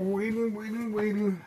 Waiting.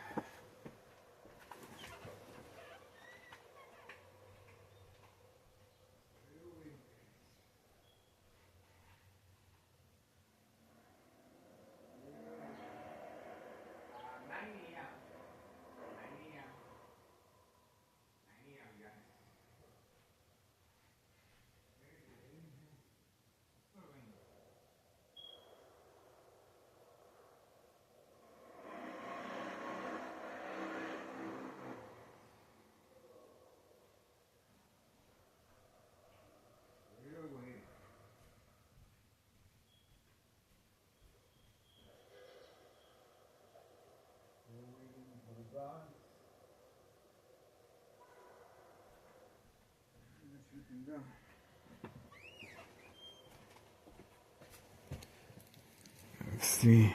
Let's see.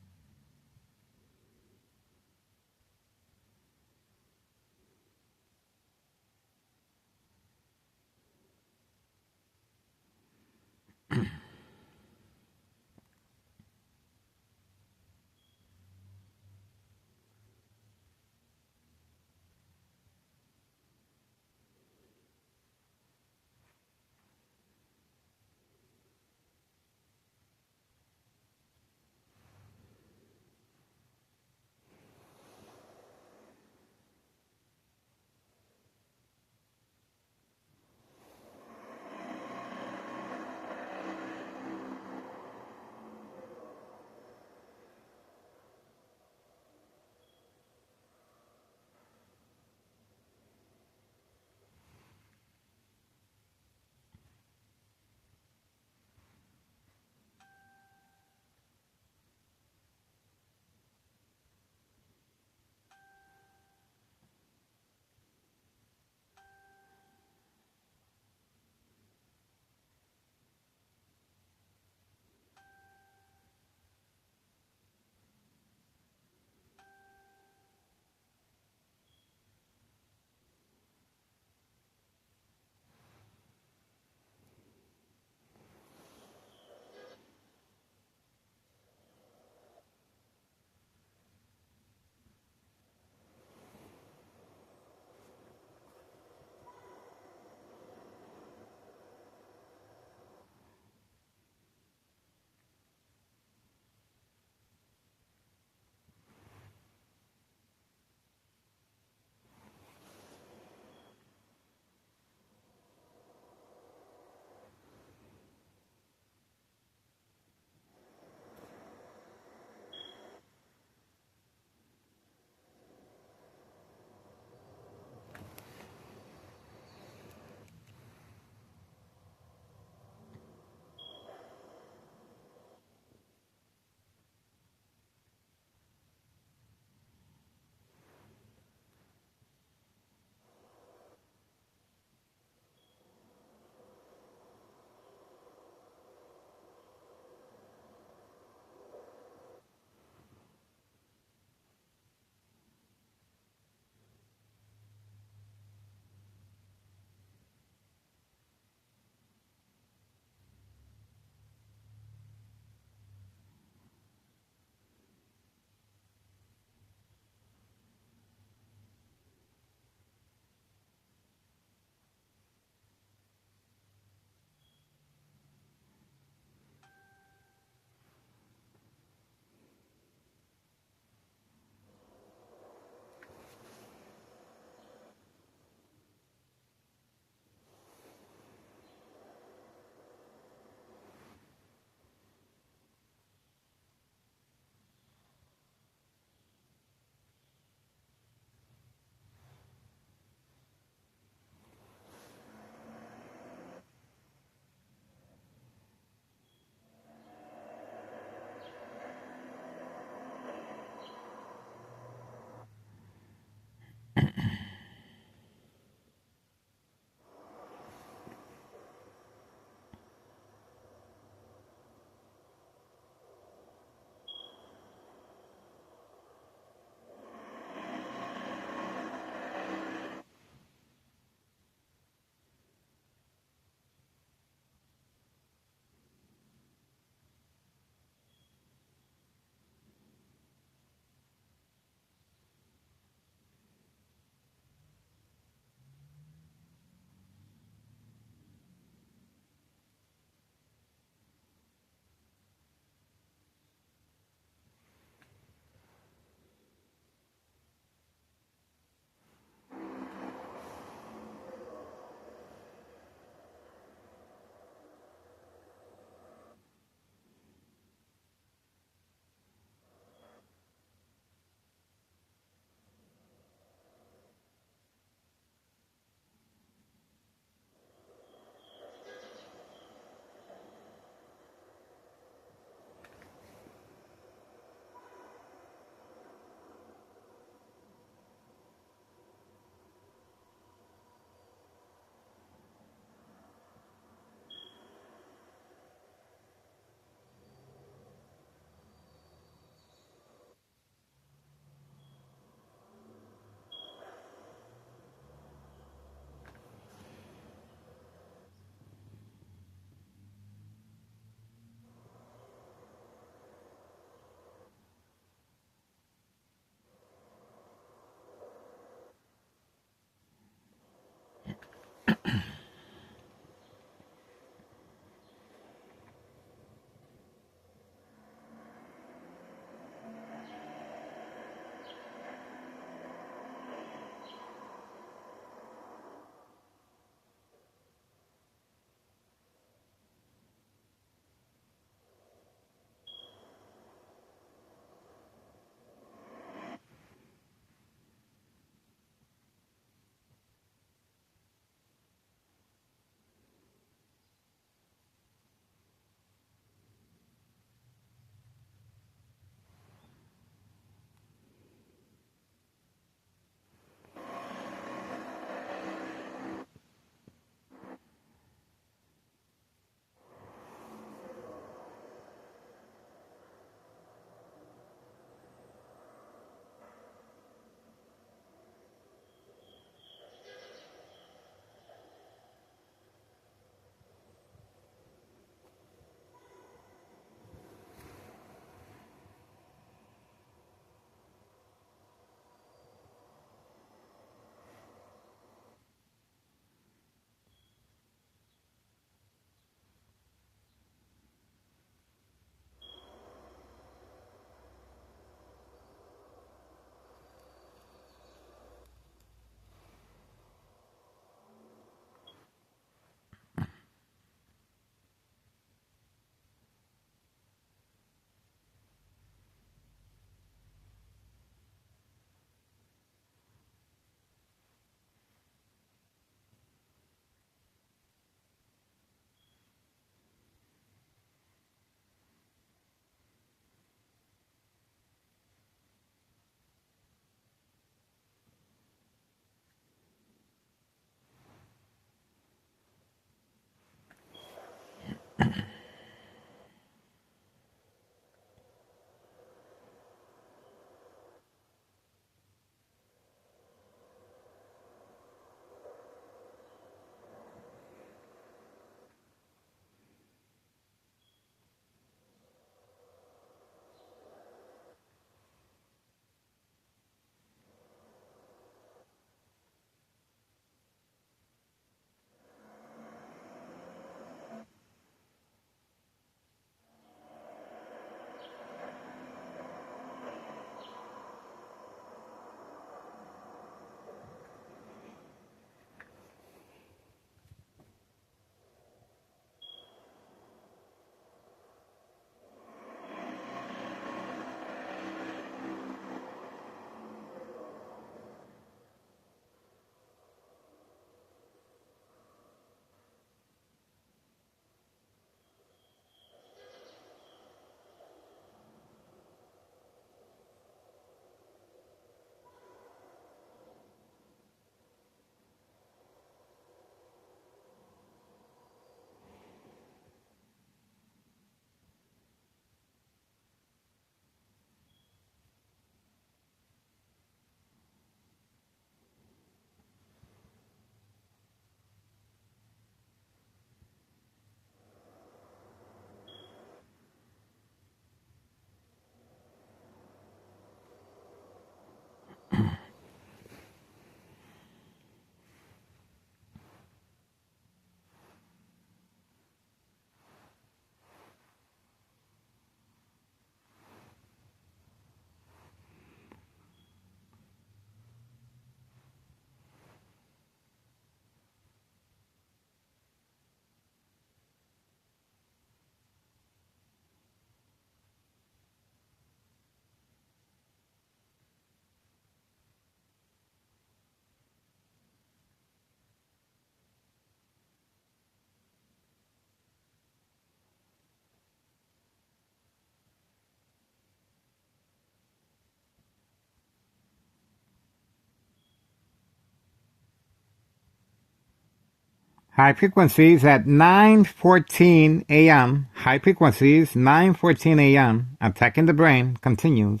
High frequencies at 9:14 a.m. High frequencies, 9:14 a.m. Attacking the brain continues.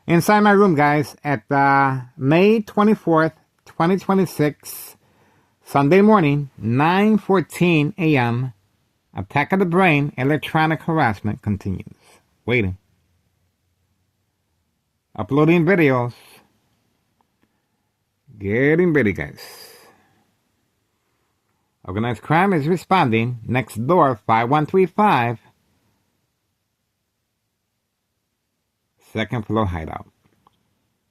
Inside my room, guys, at May 24th, 2026, Sunday morning, 9:14 a.m. Attack of the brain, electronic harassment continues. Waiting. Uploading videos. Getting ready, guys. Organized crime is responding. Next door, 5135. Second floor hideout.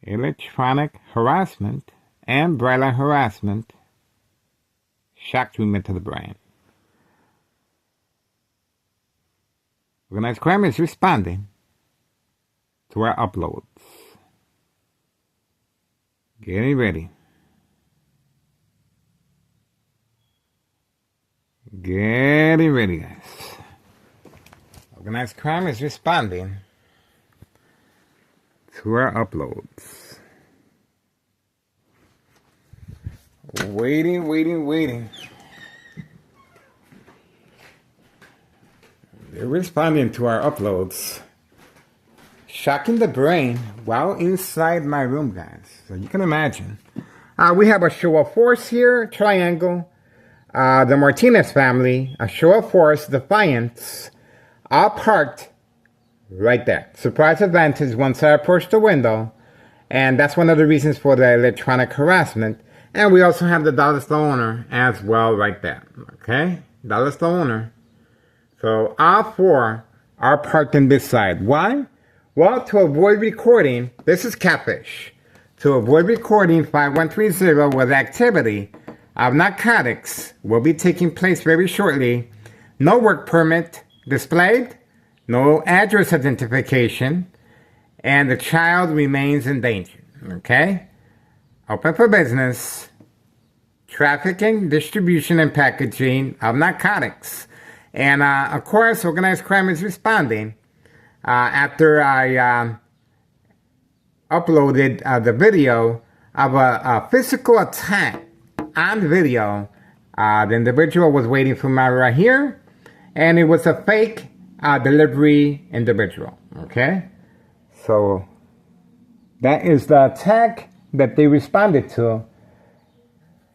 Electronic harassment and bright light harassment. Shock treatment to the brain. Organized crime is responding to our uploads. Getting ready. Getting ready, guys. Organized crime is responding to our uploads. Waiting. They're responding to our uploads. Shocking the brain while inside my room, guys. So you can imagine. We have a show of force here, triangle. The Martinez family, a show of force, Defiance, all parked right there. Surprise advantage once I approach the window. And that's one of the reasons for the electronic harassment. And we also have the dollar store owner as well right there. Okay? Dollar store owner. So all four are parked in this side. Why? Well, to avoid recording, this is catfish. To avoid recording 5130 with activity of narcotics will be taking place very shortly. No work permit displayed, no address identification, and the child remains in danger. Okay? Open for business. Trafficking, distribution, and packaging of narcotics. And, of course, organized crime is responding. After I uploaded the video of a physical attack on video, the individual was waiting for me right here, and it was a fake delivery individual. Okay? So, that is the attack that they responded to,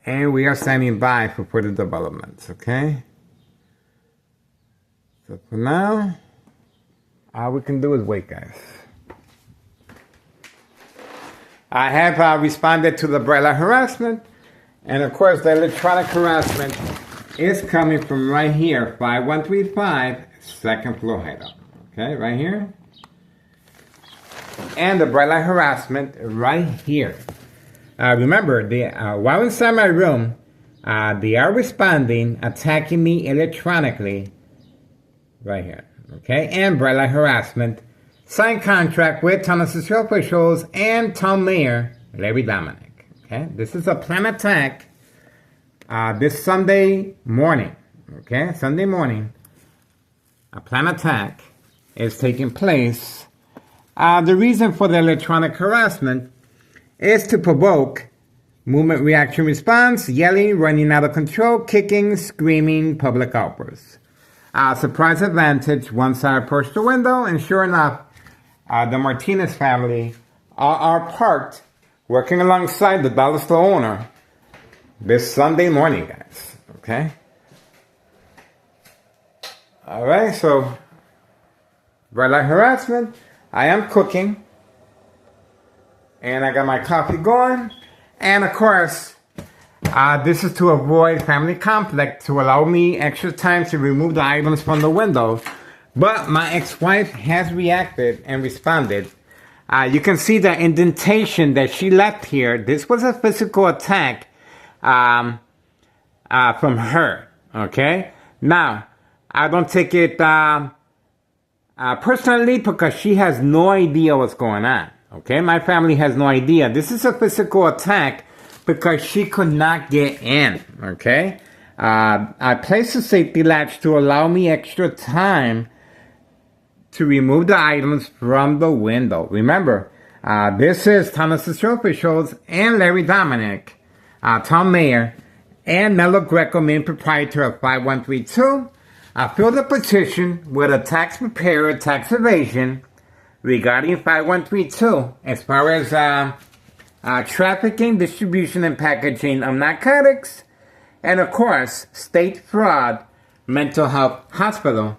and we are standing by for further developments. Okay? So for now, all we can do is wait, guys. I have responded to the bright light harassment, and of course the electronic harassment is coming from right here, 5135, second floor hideout. Okay, right here. And the bright light harassment right here. Remember, while inside my room, they are responding, attacking me electronically. Right here, okay? And bright light harassment. Signed contract with town association officials and town mayor, Larry Dominic. Okay? This is a planned attack this Sunday morning. Okay? Sunday morning. A planned attack is taking place. The reason for the electronic harassment is to provoke movement reaction response, yelling, running out of control, kicking, screaming, public outbursts. Surprise advantage once I approach the window, and sure enough, the Martinez family are parked working alongside the dollar store owner this Sunday morning, guys. Okay? Alright, so bright light harassment. I am cooking, and I got my coffee going, and of course, this is to avoid family conflict, to allow me extra time to remove the items from the window. But my ex-wife has reacted and responded. You can see the indentation that she left here. This was a physical attack from her. Okay? Now, I don't take it personally because she has no idea what's going on. Okay? My family has no idea. This is a physical attack because she could not get in, okay? I placed a safety latch to allow me extra time to remove the items from the window. Remember, this is town association officials and Larry Dominic, town mayor, and Mello Greco, main proprietor of 5132, filed a petition with a tax preparer tax evasion regarding 5132 as far as trafficking, distribution, and packaging of narcotics, and of course, state fraud, mental health hospital,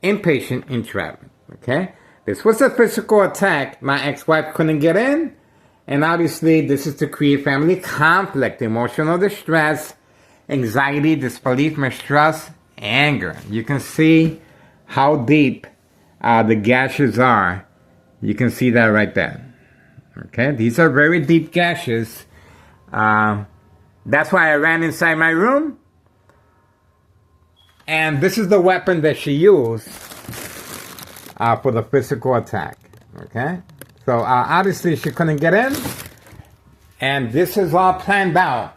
inpatient entrapment. Okay? This was a physical attack. My ex-wife couldn't get in. And obviously, this is to create family conflict, emotional distress, anxiety, disbelief, mistrust, anger. You can see how deep the gashes are. You can see that right there. Okay, these are very deep gashes. That's why I ran inside my room. And this is the weapon that she used for the physical attack. Okay? So obviously she couldn't get in. And this is all planned out.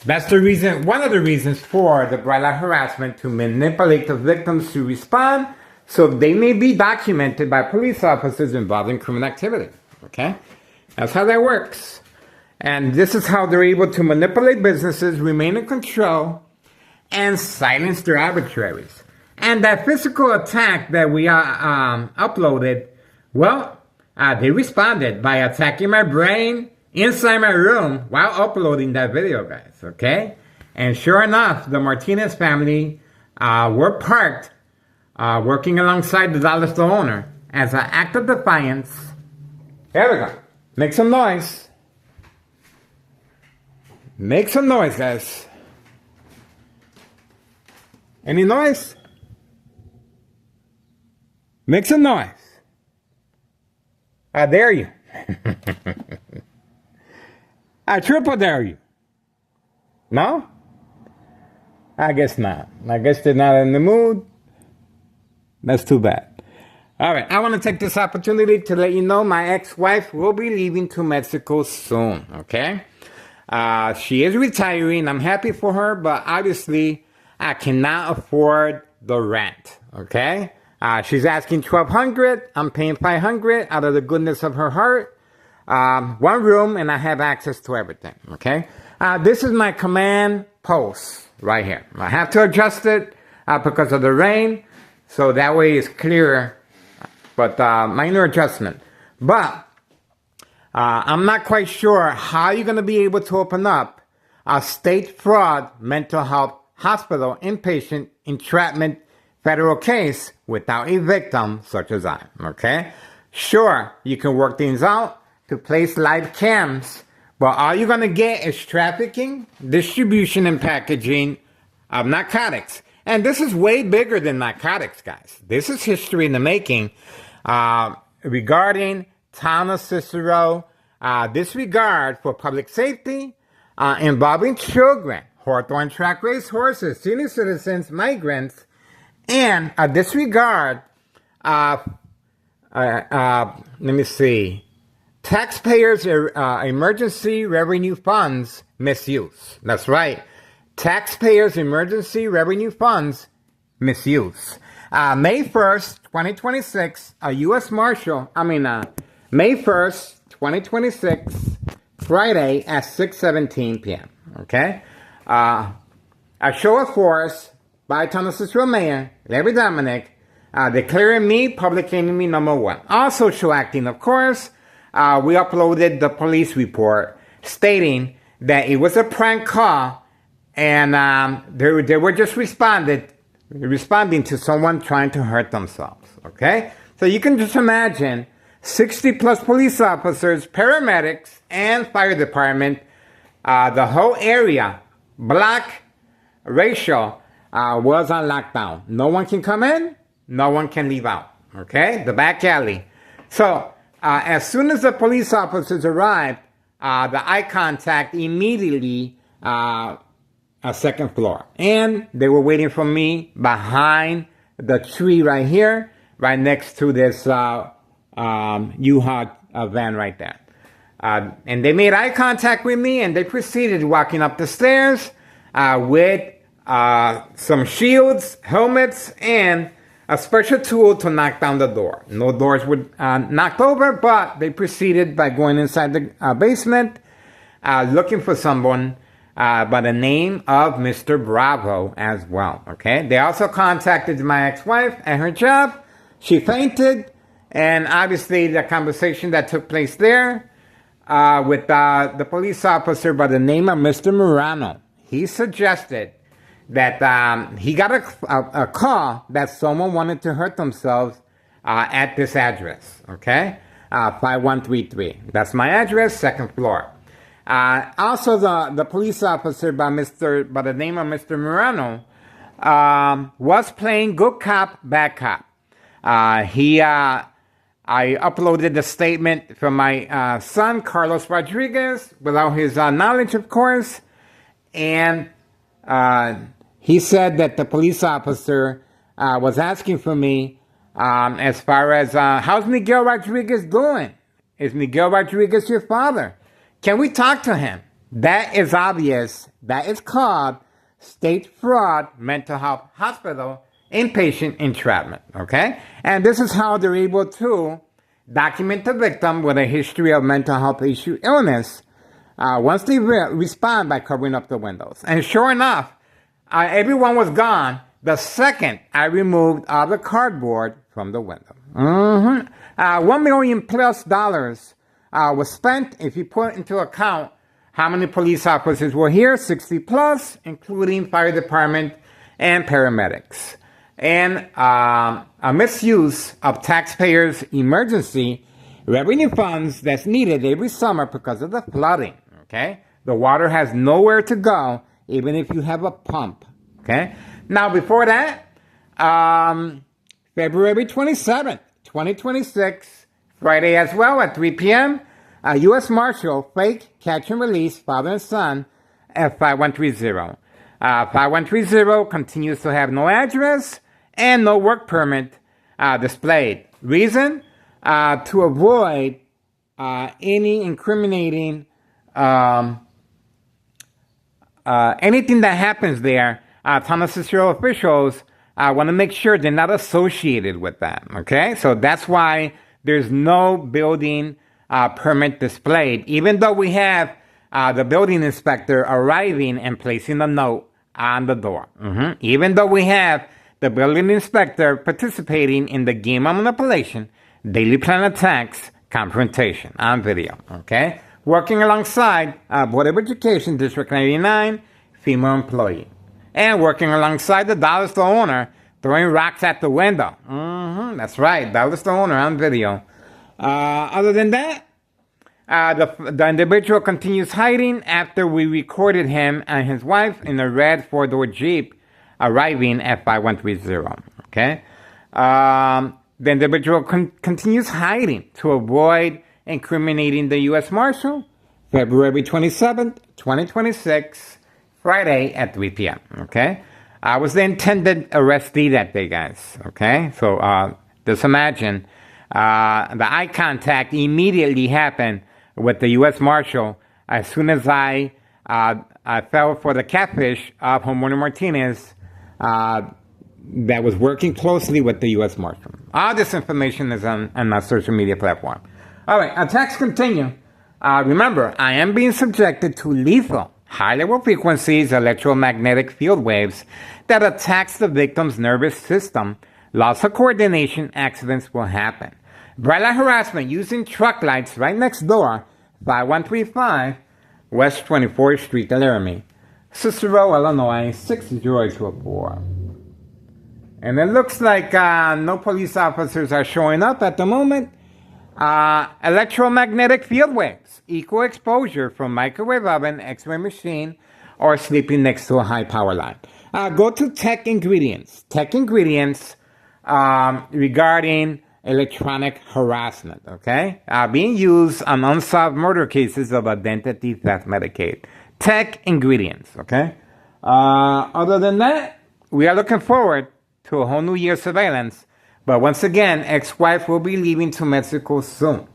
That's the reason, one of the reasons for the bright light harassment, to manipulate the victims to respond so they may be documented by police officers involved in criminal activity. Okay? That's how that works. And this is how they're able to manipulate businesses, remain in control, and silence their arbitraries. And that physical attack that we uploaded, well, they responded by attacking my brain inside my room while uploading that video, guys, okay? And sure enough, the Martinez family were parked, working alongside the dollar store owner as an act of defiance. There we go. Make some noise. Make some noise, guys. Any noise? Make some noise. I dare you. I triple dare you. No? I guess not. I guess they're not in the mood. That's too bad. All right. I want to take this opportunity to let you know my ex-wife will be leaving to Mexico soon. Okay? She is retiring. I'm happy for her, but obviously I cannot afford the rent. Okay? She's asking $1,200. I'm paying $500 out of the goodness of her heart. One room, and I have access to everything. Okay? This is my command post right here. I have to adjust it because of the rain, so that way it's clearer. But minor adjustment. But I'm not quite sure how you're going to be able to open up a state fraud mental health hospital inpatient entrapment federal case without a victim such as I, okay? Sure, you can work things out to place live cams, but all you're going to get is trafficking, distribution, and packaging of narcotics. And this is way bigger than narcotics, guys. This is history in the making regarding town of Cicero, disregard for public safety, involving children, Hawthorne track race horses, senior citizens, migrants, and a disregard of, let me see, taxpayers' emergency revenue funds misuse. That's right. Taxpayers' emergency revenue funds misuse. May 1st, 2026, a U.S. Marshal, May 1st, 2026, Friday at 6:17 p.m., okay? A show of force by Town of Cicero Mayor, Larry Dominic, declaring me public enemy number 1. Also show acting, of course, we uploaded the police report stating that it was a prank call and they were just responding to someone trying to hurt themselves, okay? So you can just imagine 60 plus police officers, paramedics, and fire department, the whole area, black, racial, was on lockdown. No one can come in, no one can leave out, okay? The back alley. So as soon as the police officers arrived, the eye contact immediately a second floor. And they were waiting for me behind the tree right here, right next to this U-Haul van right there. And they made eye contact with me, and they proceeded walking up the stairs with some shields, helmets, and a special tool to knock down the door. No doors were knocked over, but they proceeded by going inside the basement, looking for someone by the name of Mr. Bravo as well. Okay. They also contacted my ex-wife at her job. She fainted, and obviously the conversation that took place there with the police officer by the name of Mr. Morano. He suggested that he got a call that someone wanted to hurt themselves at this address, okay? 5133. That's my address, second floor. Also, the police officer by the name of Mr. Morano was playing good cop, bad cop. I uploaded the statement from my son, Carlos Rodriguez, without his knowledge, of course. And he said that the police officer was asking for me as far as, how's Miguel Rodriguez doing? Is Miguel Rodriguez your father? Can we talk to him? That is obvious. That is called state fraud, mental health hospital, inpatient entrapment, okay? And this is how they're able to document the victim with a history of mental health issue illness once they respond by covering up the windows. And sure enough, everyone was gone the second I removed all the cardboard from the window. $1 million plus was spent if you put into account how many police officers were here, 60 plus, including fire department and paramedics. And a misuse of taxpayers' emergency revenue funds that's needed every summer because of the flooding, okay? The water has nowhere to go, even if you have a pump, okay? Now, before that, February 27th, 2026, Friday as well at 3 p.m., U.S. Marshal, fake catch and release father and son at 5130. 5130 continues to have no address and no work permit displayed. Reason? To avoid any incriminating, anything that happens there. Thomas Cicero officials want to make sure they're not associated with that, okay? So that's why there's no building permit displayed, even though we have the building inspector arriving and placing a note on the door. Even though we have the building inspector participating in the game of manipulation, daily plan attacks, confrontation on video, okay? Working alongside Board of Education, District 99, female employee. And working alongside the dollar store owner, throwing rocks at the window. That's right, dollar store owner on video. Other than that, the individual continues hiding after we recorded him and his wife in a red four-door Jeep arriving at 5130, okay? The individual continues hiding to avoid incriminating the U.S. Marshal. February 27th, 2026, Friday at 3 p.m., okay? I was the intended arrestee that day, guys, okay? So just imagine the eye contact immediately happened with the U.S. Marshal as soon as I fell for the catfish of Homeowner Martinez that was working closely with the U.S. Marshal. All this information is on my social media platform. All right, attacks continue. Remember, I am being subjected to lethal, high-level frequencies, electromagnetic field waves that attacks the victim's nervous system. Loss of coordination, accidents will happen. Bright light harassment using truck lights right next door, 5135 West 24th Street, Laramie, Cicero, Illinois, 60204. And it looks like no police officers are showing up at the moment. Electromagnetic field waves, equal exposure from microwave oven, x-ray machine, or sleeping next to a high power line. Go to Tech Ingredients. Tech Ingredients regarding electronic harassment, okay? Being used on unsolved murder cases of identity theft Medicaid. Tech Ingredients, okay? Other than that, we are looking forward to a whole new year surveillance. But once again, ex-wife will be leaving to Mexico soon.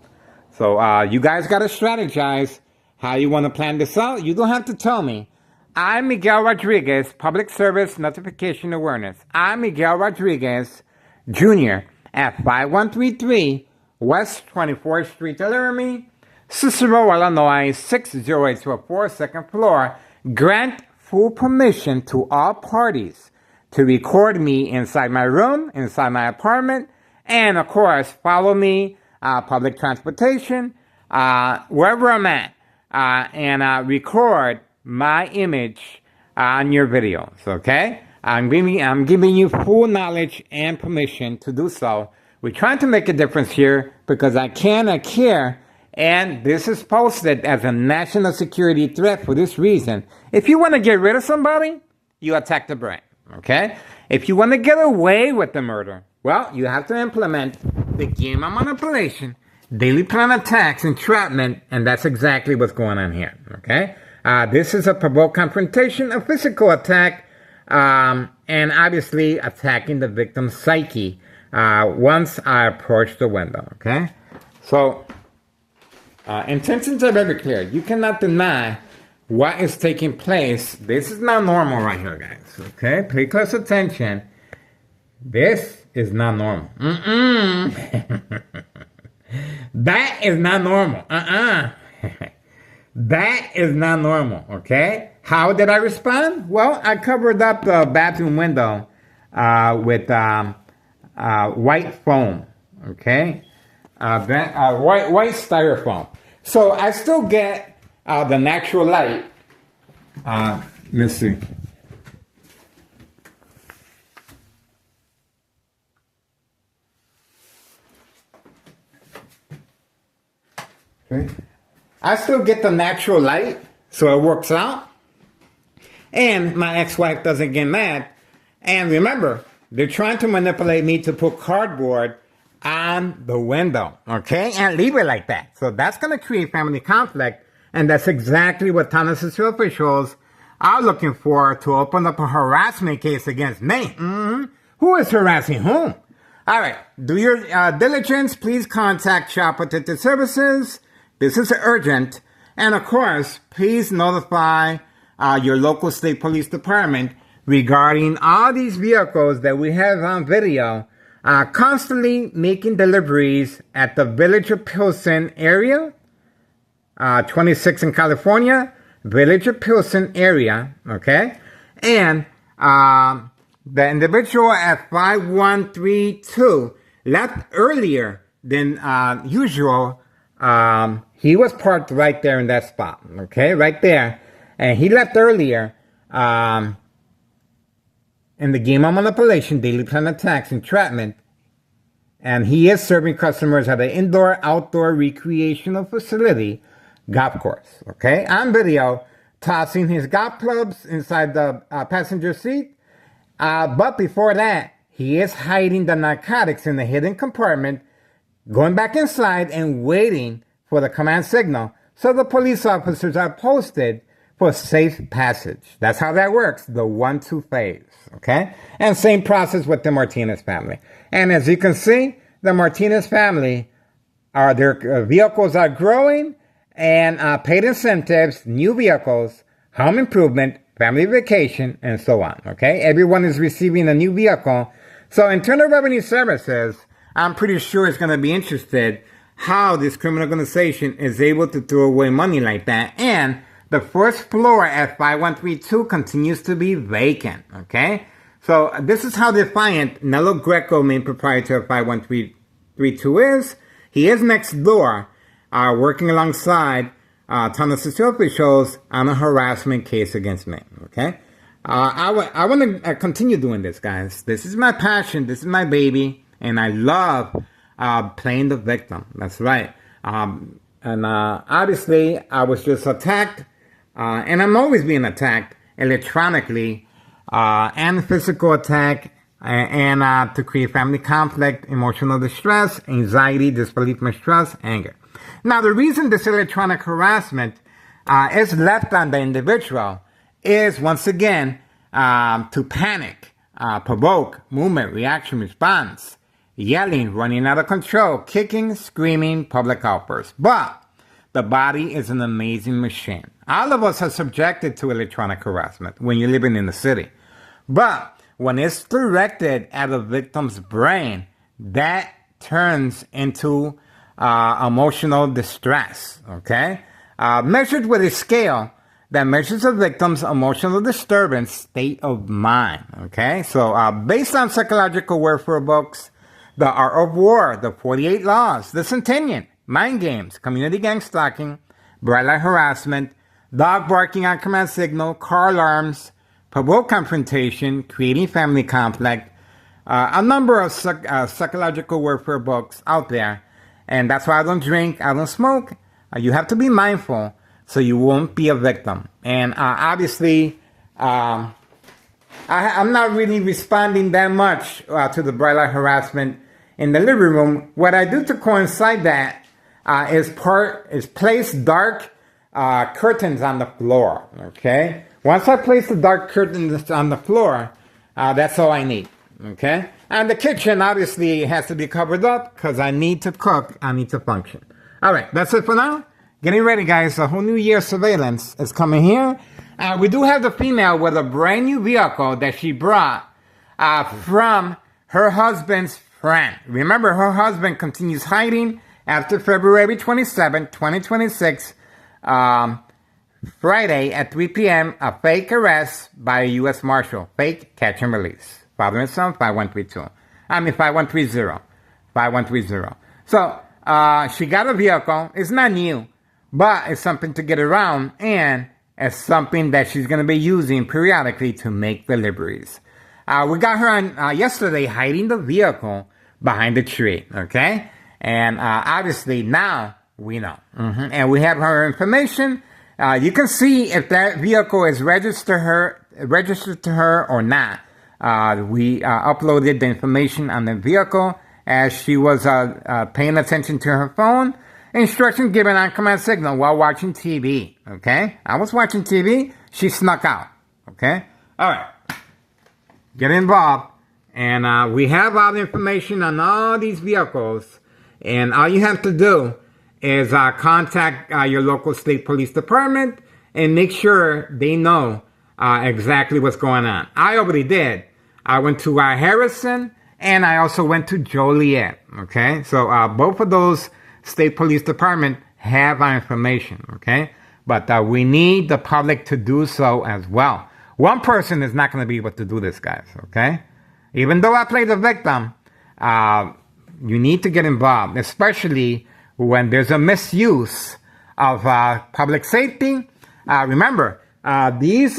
So you guys got to strategize how you want to plan this out. You don't have to tell me. I'm Miguel Rodriguez, Public Service Notification Awareness. I'm Miguel Rodriguez, Jr. at 5133 West 24th Street, Laramie, Cicero, Illinois 60804, second floor. Grant full permission to all parties to record me inside my room, inside my apartment, and of course, follow me, public transportation, wherever I'm at, and record my image on your videos, okay? I'm giving you full knowledge and permission to do so. We're trying to make a difference here because I care, and this is posted as a national security threat for this reason. If you want to get rid of somebody, you attack the brain, okay? If you want to get away with the murder, well, you have to implement the game of manipulation, daily plan attacks, entrapment, and that's exactly what's going on here, okay? This is a provoked confrontation, a physical attack, and obviously attacking the victim's psyche once I approach the window, okay? So, intentions are very clear. You cannot deny what is taking place. This is not normal right here, guys, okay? Pay close attention. This is not normal. That is not normal. That is not normal, okay? How did I respond? Well, I covered up the bathroom window with white foam, okay? White styrofoam. So I still get the natural light. Let's see. Okay. I still get the natural light, so it works out. And my ex-wife doesn't get mad. And remember, they're trying to manipulate me to put cardboard on the window, okay? And leave it like that. So that's going to create family conflict. And that's exactly what Tennessee officials are looking for to open up a harassment case against me. Who is harassing whom? All right. Do your diligence. Please contact Child Protective Services. This is urgent. And of course, please notify your local state police department regarding all these vehicles that we have on video constantly making deliveries at the Village of Pilsen area, 26 in California, Village of Pilsen area, okay? And the individual at 5132 left earlier than usual. He was parked right there in that spot, okay, right there. And he left earlier in the game of manipulation, daily plan attacks, entrapment. And he is serving customers at an indoor-outdoor recreational facility golf course, okay, on video, tossing his golf clubs inside the passenger seat. But before that, he is hiding the narcotics in the hidden compartment, going back inside and waiting for the command signal. So the police officers are posted for safe passage. That's how that works, the 1-2 phase, okay? And same process with the Martinez family. And as you can see, the Martinez family, their vehicles are growing, and paid incentives, new vehicles, home improvement, family vacation, and so on, okay? Everyone is receiving a new vehicle. So Internal Revenue Services, I'm pretty sure is going to be interested how this criminal organization is able to throw away money like that. And the first floor at 5132 continues to be vacant, okay? So this is how defiant Nello Greco, main proprietor of 5132 is. He is next door, working alongside Tennessee officials on a harassment case against me, okay? I want to continue doing this, guys. This is my passion. This is my baby. And I love playing the victim. That's right. And obviously, I was just attacked. And I'm always being attacked electronically and physical attack and to create family conflict, emotional distress, anxiety, disbelief, mistrust, anger. Now, the reason this electronic harassment is left on the individual is, once again, to panic, provoke, movement, reaction, response, yelling, running out of control, kicking, screaming, public outbursts. But the body is an amazing machine. All of us are subjected to electronic harassment when you're living in the city. But when it's directed at a victim's brain, that turns into emotional distress, okay? Measured with a scale that measures a victim's emotional disturbance state of mind, okay? So based on psychological warfare books, The Art of War, The 48 Laws, The Centennial, Mind Games, Community Gang Stalking, Bright Light Harassment, Dog Barking on Command Signal, Car Alarms, Provoked Confrontation, Creating Family Conflict, a number of psychological warfare books out there. And that's why I don't drink, I don't smoke. You have to be mindful so you won't be a victim. And obviously, I'm not really responding that much to the bright light harassment in the living room. What I do to coincide that is place dark curtains on the floor, okay? Once I place the dark curtains on the floor, that's all I need, okay? And the kitchen obviously has to be covered up because I need to cook, I need to function. All right, that's it for now. Getting ready, guys. A whole new year of surveillance is coming here. We do have the female with a brand new vehicle that she brought from her husband's friend. Remember, her husband continues hiding after February 27, 2026, Friday at 3 p.m., a fake arrest by a U.S. Marshal. Fake catch and release. Father and son, 5132. 5130. 5130. So, she got a vehicle. It's not new, but it's something to get around, and it's something that she's going to be using periodically to make deliveries. We got her on yesterday hiding the vehicle behind the tree, okay? And obviously now we know. And we have her information. You can see if that vehicle is registered to her or not. We uploaded the information on the vehicle as she was paying attention to her phone. Instructions given on command signal while watching TV, okay? I was watching TV. She snuck out, okay? All right. Get involved. And we have all the information on all these vehicles. And all you have to do is contact your local state police department and make sure they know exactly what's going on. I already did. I went to Harrison, and I also went to Joliet, okay? So both of those state police department have our information, okay? But we need the public to do so as well. One person is not going to be able to do this, guys, okay? Even though I play the victim, you need to get involved, especially when there's a misuse of public safety. Remember, these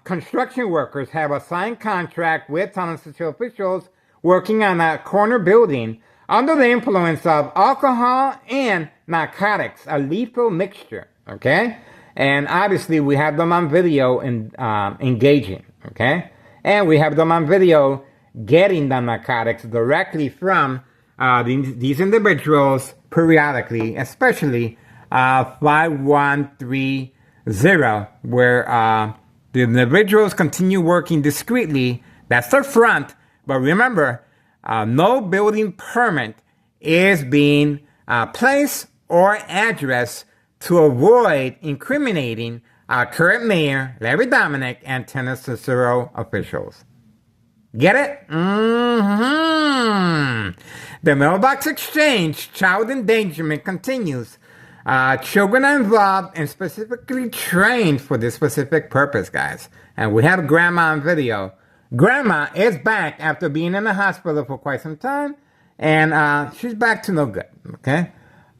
construction workers have a signed contract with town and city officials working on a corner building under the influence of alcohol and narcotics, a lethal mixture, okay? And obviously we have them on video and engaging, okay? And we have them on video getting the narcotics directly from these individuals periodically, especially 5130, where the individuals continue working discreetly. That's their front. But remember, no building permit is being placed or addressed to avoid incriminating current mayor Larry Dominic and Tennis Cicero officials. Get it? The mailbox exchange, child endangerment continues. Children are involved and specifically trained for this specific purpose, guys. And we have Grandma on video. Grandma is back after being in the hospital for quite some time, and she's back to no good, okay?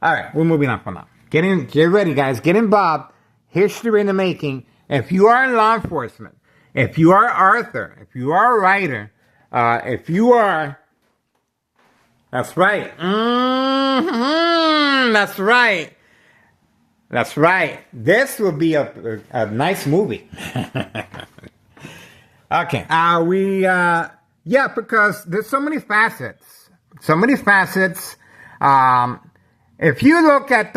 All right, we're moving on for now. Get ready, guys. Get involved. History in the making. If you are in law enforcement, if you are Arthur, if you are a writer, if you are... That's right. That's right. That's right. This will be a nice movie. Okay. Yeah, because there's so many facets. So many facets. If you look at,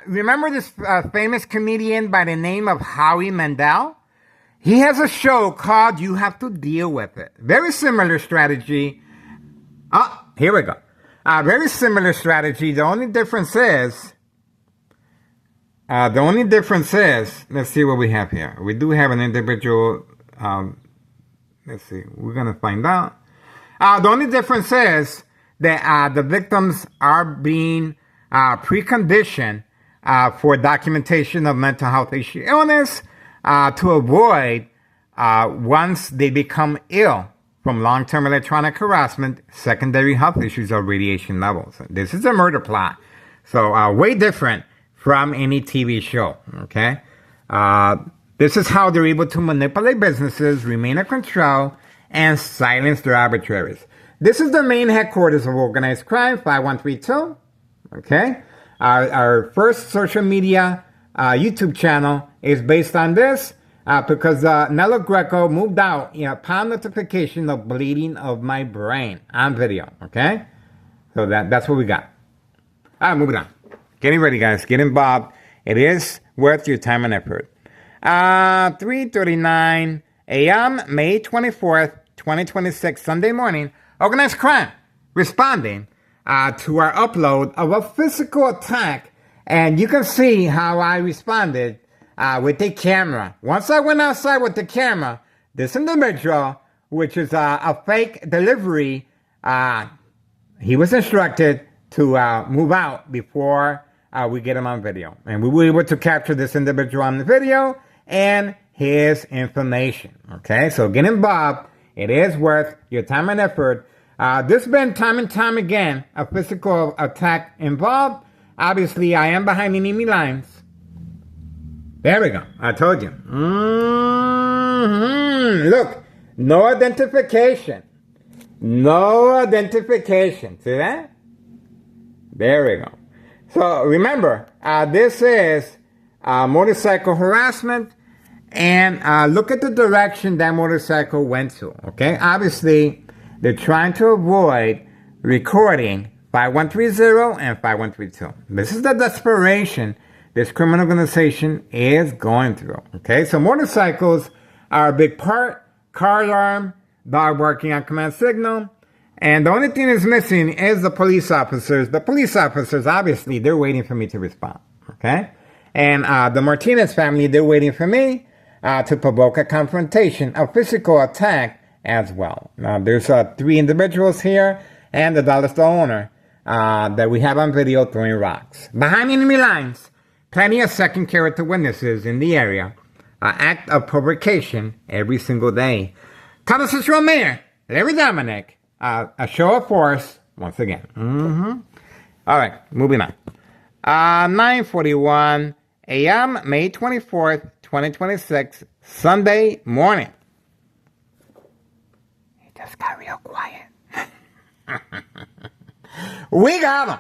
remember this famous comedian by the name of Howie Mandel? He has a show called You Have to Deal With It. Very similar strategy. Oh, here we go. Very similar strategy. The only difference is, let's see what we have here. We do have an individual, let's see, we're going to find out. The only difference is that the victims are being precondition for documentation of mental health issue illness to avoid once they become ill from long-term electronic harassment, secondary health issues, or radiation levels. This is a murder plot. So way different from any TV show, okay? This is how they're able to manipulate businesses, remain in control, and silence their arbitraries. This is the main headquarters of organized crime, 5132, okay? Our first social media YouTube channel is based on this because Nello Greco moved out upon notification of bleeding of my brain on video, okay? So that's what we got. All right, moving on. Getting ready, guys. Get involved. It is worth your time and effort. 3:39 a.m., May 24th, 2026, Sunday morning. Organized crime responding to our upload of a physical attack. And you can see how I responded with the camera. Once I went outside with the camera, this individual, which is a fake delivery, he was instructed to move out before we get him on video. And we were able to capture this individual on the video and his information. Okay, so get involved. It is worth your time and effort. There's been time and time again a physical attack involved. Obviously, I am behind enemy lines. There we go. I told you. Look, no identification. No identification. See that? There we go. So remember, this is motorcycle harassment. And look at the direction that motorcycle went to. Okay? Obviously, they're trying to avoid recording 5130 and 5132. This is the desperation this criminal organization is going through. Okay, so motorcycles are a big part. Car alarm, dog barking on command signal. And the only thing that's missing is the police officers. The police officers, obviously, they're waiting for me to respond. Okay? And the Martinez family, they're waiting for me to provoke a confrontation, a physical attack as well. Now, there's 3 individuals here and the dollar store owner that we have on video throwing rocks. Behind enemy lines, plenty of second character witnesses in the area. Act of provocation every single day. Thomas Cicero Mayor, Larry Dominic, a show of force once again. All right, moving on. 9:41 a.m., May 24th, 2026, Sunday morning. It just got real quiet. We got him.